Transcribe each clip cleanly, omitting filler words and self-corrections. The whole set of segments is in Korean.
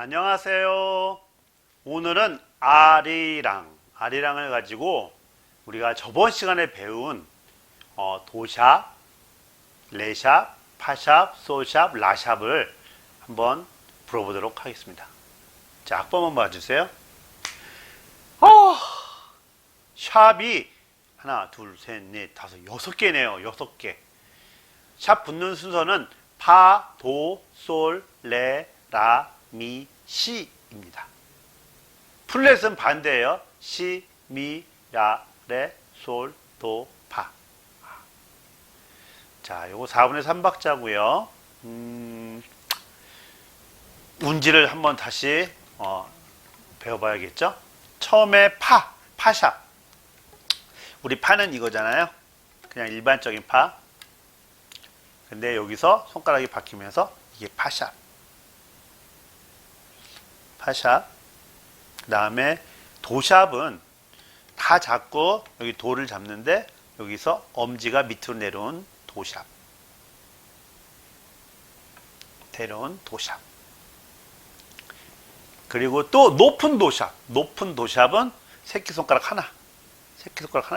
안녕하세요. 오늘은 아리랑을 가지고 우리가 저번 시간에 배운 도샵, 레샵, 파샵, 솔샵, 라샵을 한번 불어보도록 하겠습니다. 자, 악보 한번 봐주세요. 샵이 하나, 둘, 셋, 넷, 다섯, 6개네요. 6개. 샵 붙는 순서는 파, 도, 솔, 레, 라, 미, 시입니다. 플랫은 반대예요. 시, 미, 라, 레, 솔, 도, 파. 자, 요거 4분의 3박자고요. 운지를 한번 다시 배워봐야겠죠. 처음에 파샵. 우리 파는 이거잖아요. 그냥 일반적인 파. 근데 여기서 손가락이 바뀌면서 이게 파샵. 그 다음에 도샵은 다 잡고 여기 도를 잡는데 여기서 엄지가 밑으로 내려온 도샵. 그리고 또 높은 도샵. 높은 도샵은 새끼손가락 하나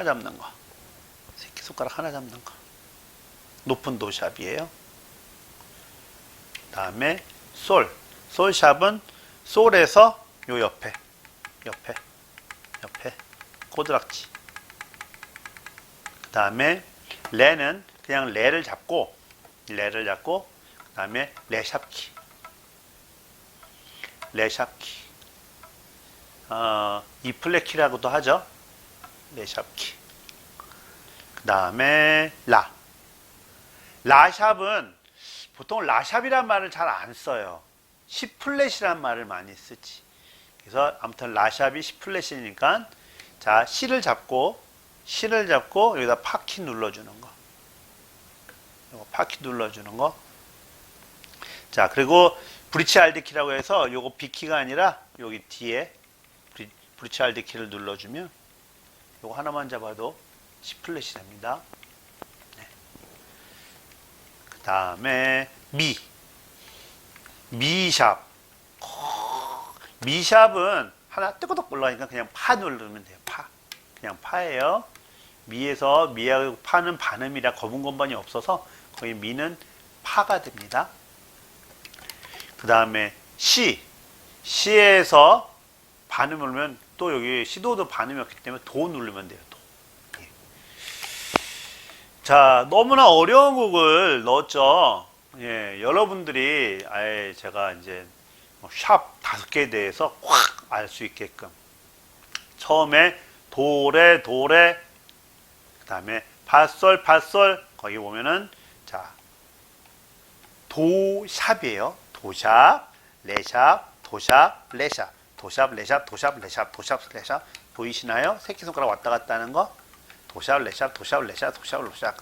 잡는 거. 높은 도샵이에요. 그 다음에 솔샵은 솔에서 요 옆에 꼬드락지. 그 다음에 레는 그냥 레를 잡고 그 다음에 레샵키. 이 플랫키라고도 하죠. 레샵키. 그 다음에 라샵은 보통 라샵이란 말을 잘 안 써요. C 플랫이란 말을 많이 쓰지. 그래서 아무튼 라샵이 C 플랫이니까 자, C를 잡고 여기다 파키 눌러주는 거. 요거 파키 눌러주는 거. 자, 그리고 브리치 알드키라고 해서 요거 B키가 아니라 여기 뒤에 브리치 알드키를 눌러주면 요거 하나만 잡아도 C 플랫이 됩니다. 네. 그 다음에 미샵은 하나 뜨거덕 올라가니까 그냥 파 누르면 돼요. 그냥 파예요. 미하고 파는 반음이라 거분 건반이 없어서 거의 미는 파가 됩니다. 그 다음에 시에서 반음을 누르면 또 여기 시도도 반음이 없기 때문에 도 누르면 돼요. 도. 예. 자, 너무나 어려운 곡을 넣었죠. 예, 여러분들이 아예 제가 이제 샵 5개에 대해서 확 알 수 있게끔 처음에 도레 그 다음에 파솔 거기 보면은 자 도샵이에요. 도샵 레샵 보이시나요? 새끼손가락 왔다 갔다 하는 거. 도샵 레샵 그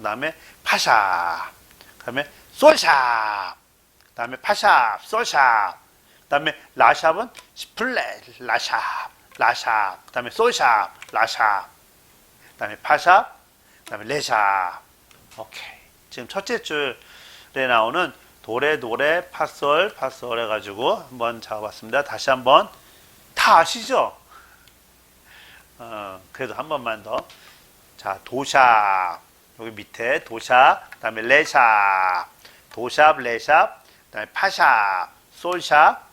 다음에 파샵, 그 다음에 솔샵, 그 다음에 파샵, 솔샵, 그 다음에 라샵은 스플랫, 라샵, 그 다음에 솔샵, 라샵, 그 다음에 파샵, 그 다음에 레샵. 오케이. 지금 첫째 줄에 나오는 도레, 파솔 해가지고 한번 잡아봤습니다. 다시 한번. 다 아시죠? 그래도 한 번만 더. 자, 도샵. 여기 밑에 도샵, 그 다음에 레샵, 도샵, 레샵, 그 다음에 파샵, 솔샵,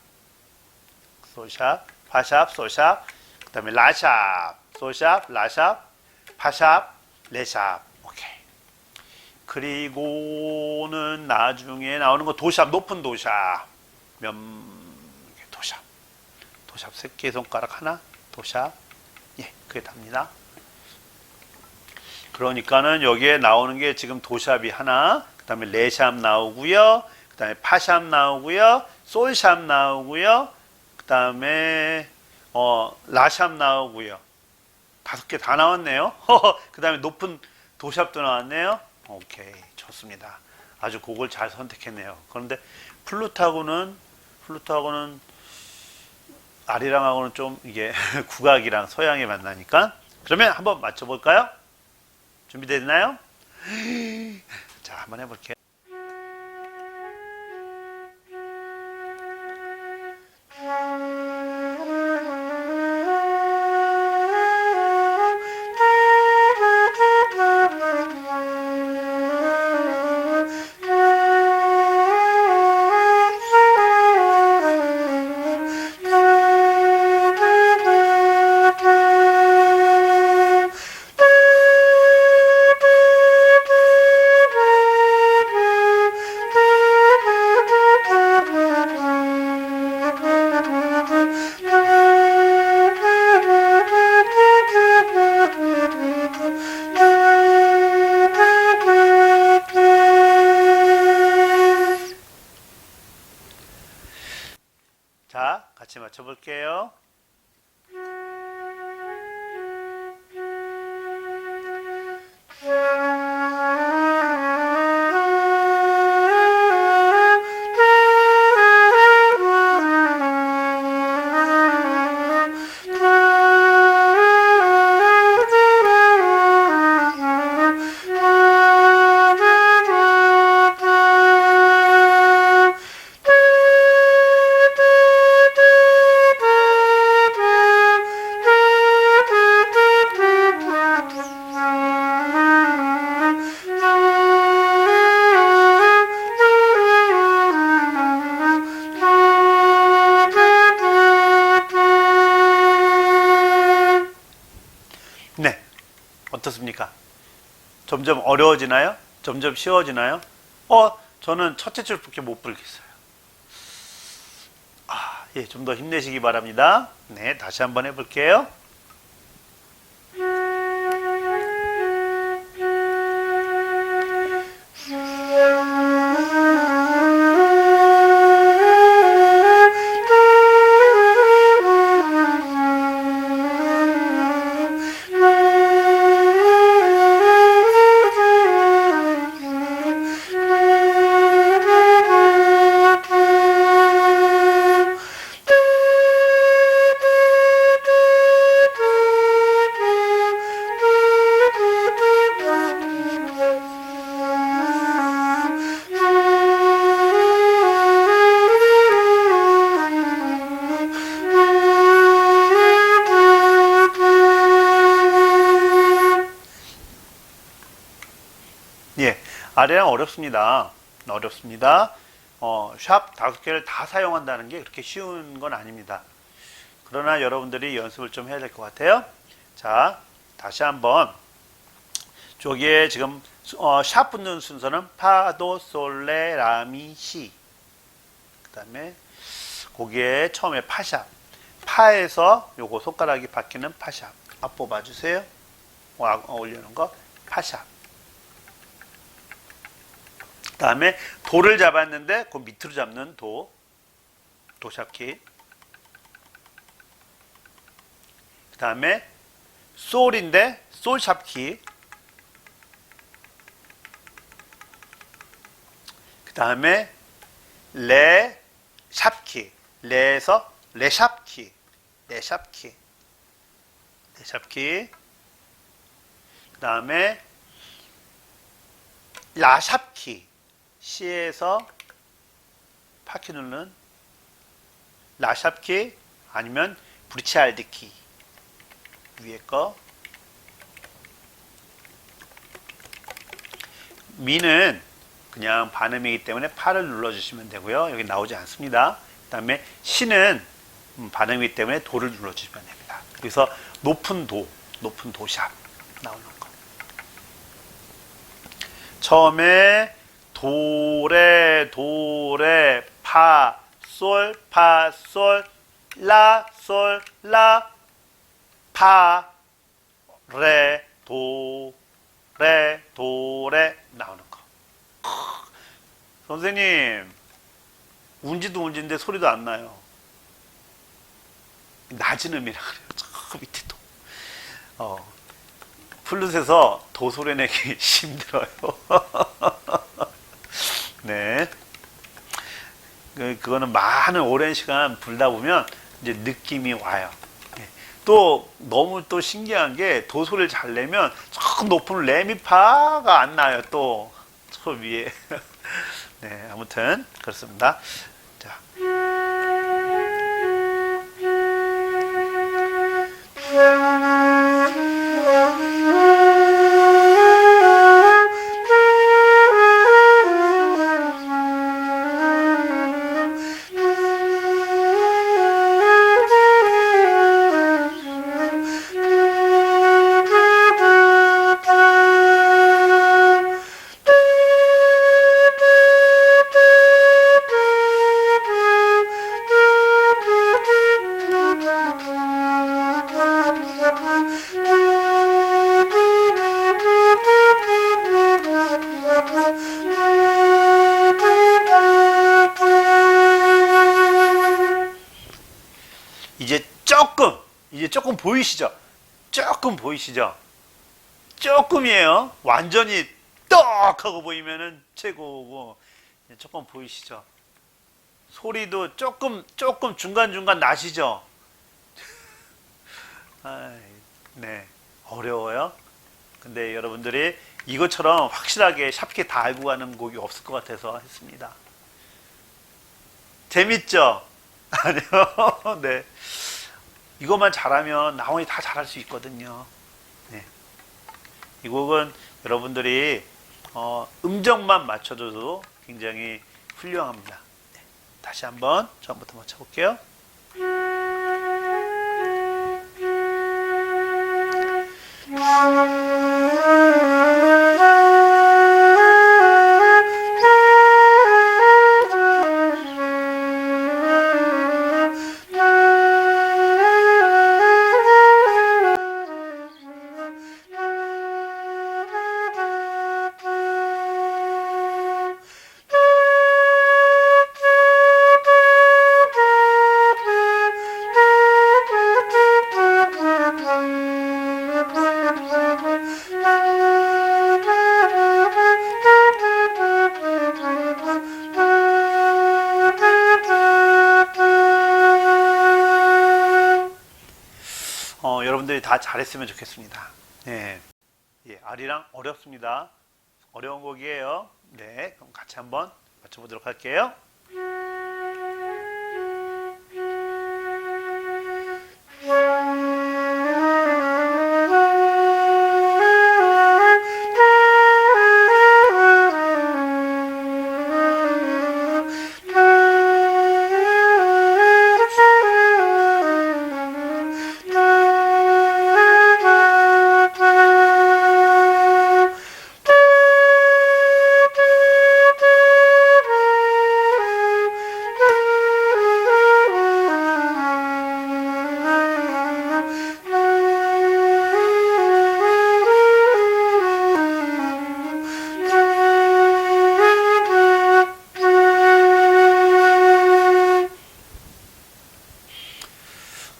파샵, 솔샵, 그 다음에 라샵, 솔샵, 라샵, 파샵, 레샵. 오케이. 그리고는 나중에 나오는 거 도샵, 높은 도샵. 도샵 새끼손가락 하나, 도샵. 예, 그게 답니다. 그러니까는 여기에 나오는 게 지금 도샵이 하나, 그 다음에 레샵 나오고요, 그 다음에 파샵 나오고요, 솔샵 나오고요, 그 다음에 라샵 나오고요. 5개 다 나왔네요. 그 다음에 높은 도샵도 나왔네요. 오케이, 좋습니다. 아주 곡을 잘 선택했네요. 그런데 플루트하고는 아리랑하고는 좀 이게 국악이랑 서양이 만나니까. 그러면 한번 맞춰볼까요? 준비됐나요? 자, 한번 해볼게요. 어떻습니까? 점점 어려워지나요? 점점 쉬워지나요? 저는 첫째 줄밖에 못 불겠어요. 예, 좀 더 힘내시기 바랍니다. 네, 다시 한번 해볼게요. 예, 아래랑 어렵습니다. 어렵습니다. 샵 5개를 다 사용한다는 게 그렇게 쉬운 건 아닙니다. 그러나 여러분들이 연습을 좀 해야 될 것 같아요. 자, 다시 한번. 저기에 지금 샵 붙는 순서는 파, 도, 솔, 레, 라, 미, 시. 그 다음에 거기에 처음에 파샵. 파에서 요거 손가락이 바뀌는 파샵. 앞 뽑아주세요. 올려놓은 거 파샵. 그 다음에 도를 잡았는데 그 밑으로 잡는 도샵키. 그 다음에 솔인데 솔샵키. 그 다음에 레샵키. 레에서 레샵키. 레샵키. 레샵키. 그 다음에 라샵키. C에서 파키 누르는 라샵키 아니면 브리치알드키 위에 거. 미는 그냥 반음이기 때문에 파를 눌러주시면 되고요. 여기 나오지 않습니다. 그 다음에 C는 반음이기 때문에 도를 눌러주시면 됩니다. 그래서 높은 도샵 나오는 거. 처음에 도레 파 솔 라 솔 라 파 레 도 레 나오는 거. 선생님 운지도 운지인데 소리도 안 나요. 낮은 음이라 그래요. 저 밑에 도. 플룻에서 도 소리 내기 힘들어요. 네. 그거는 많은 오랜 시간 불다 보면 이제 느낌이 와요. 또 너무 또 신기한 게 도 소리를 잘 내면 저 높은 레미파가 안 나요. 또 저 위에. 네, 아무튼 그렇습니다. 자. 이제 조금 보이시죠? 조금 보이시죠? 조금이에요. 완전히 떡 하고 보이면은 최고고, 조금 보이시죠? 소리도 조금 중간중간 나시죠? 네, 어려워요. 근데 여러분들이 이것처럼 확실하게 샵키 다 알고 가는 곡이 없을 것 같아서 했습니다. 재밌죠? 아니요. 네. 이것만 잘하면 나머지 다 잘할 수 있거든요. 네. 이 곡은 여러분들이 음정만 맞춰줘도 굉장히 훌륭합니다. 네. 다시 한번 처음부터 맞춰볼게요. 여러분들이 다 잘했으면 좋겠습니다. 네. 예, 아리랑 어렵습니다. 어려운 곡이에요. 네, 그럼 같이 한번 맞춰보도록 할게요.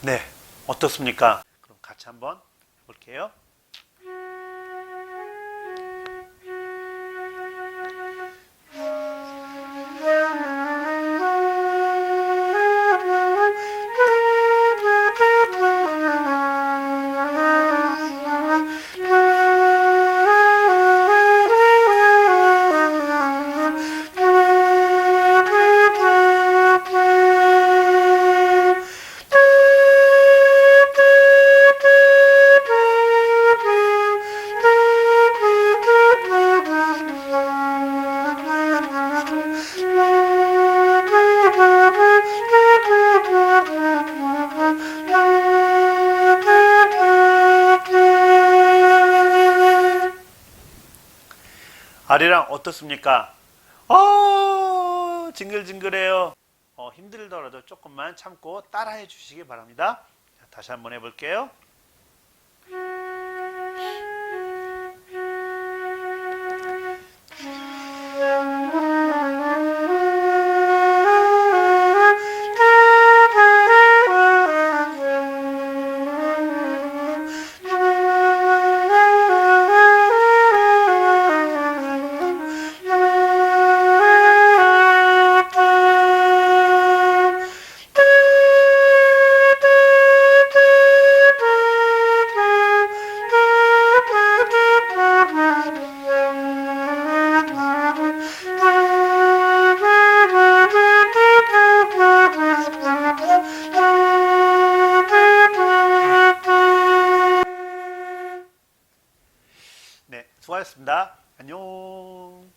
네, 어떻습니까? 그럼 같이 한번 해볼게요. 아리랑 어떻습니까? 징글징글해요. 힘들더라도 조금만 참고 따라해 주시기 바랍니다. 자, 다시 한번 해볼게요. 네, 수고하셨습니다. 안녕.